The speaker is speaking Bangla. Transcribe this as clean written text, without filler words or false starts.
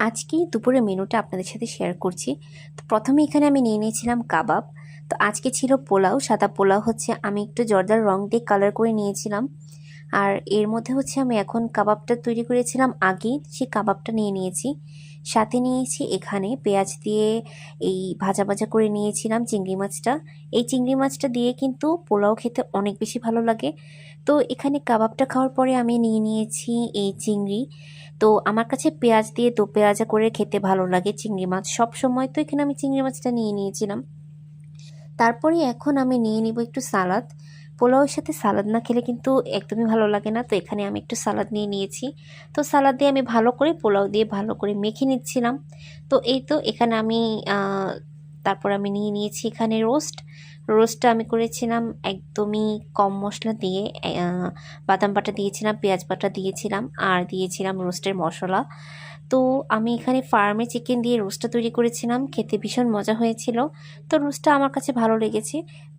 আজকে দুপুরের মেনুটা আপনাদের সাথে শেয়ার করছি। তো প্রথমে এখানে আমি নিয়ে নিয়েছিলাম কাবাব। তো আজকে ছিল পোলাও, সাদা পোলাও হচ্ছে আমি একটু জর্দার রং দিয়ে কালার করে নিয়েছিলাম। আর এর মধ্যে হচ্ছে আমি এখন কাবাবটা তৈরি করেছিলাম আগে, সেই কাবাবটা নিয়ে নিয়েছি। সাথে নিয়েছি এখানে পেঁয়াজ দিয়ে এই ভাজা ভাজা করে নিয়েছিলাম চিংড়ি মাছটা। এই চিংড়ি মাছটা দিয়ে কিন্তু পোলাও খেতে অনেক বেশি ভালো লাগে। তো এখানে কাবাবটা খাওয়ার পরে আমি নিয়ে নিয়েছি এই চিংড়ি। তো আমার কাছে পেঁয়াজ দিয়ে দো পেঁয়াজা করে খেতে ভালো লাগে চিংড়ি মাছ, সব সময় তো এখানে আমি চিংড়ি মাছটা নিয়ে নিয়েছিলাম। তারপরে এখন আমি নিয়ে নিব একটু সালাদ। পোলাওয়ের সাথে সালাদ না খেলে কিন্তু একদমই ভালো লাগে না, তো এখানে আমি একটু সালাদ নিয়ে নিয়েছি। তো সালাদ দিয়ে আমি ভালো করে পোলাও দিয়ে ভালো করে মেখে নিচ্ছিলাম। তো এই তো এখানে আমি তারপর আমি নিয়ে নিয়েছি এখানে রোস্টটা আমি করেছিলাম একদমই কম মশলা দিয়ে। বাদাম বাটা দিয়েছিলাম, পেঁয়াজ বাটা দিয়েছিলাম, আর দিয়েছিলাম রোস্টের মশলা। তো আমি এখানে ফার্মে চিকেন দিয়ে রোস্টটা তৈরি করেছিলাম, খেতে ভীষণ মজা হয়েছিল। তো রোস্টটা আমার কাছে ভালো লেগেছে।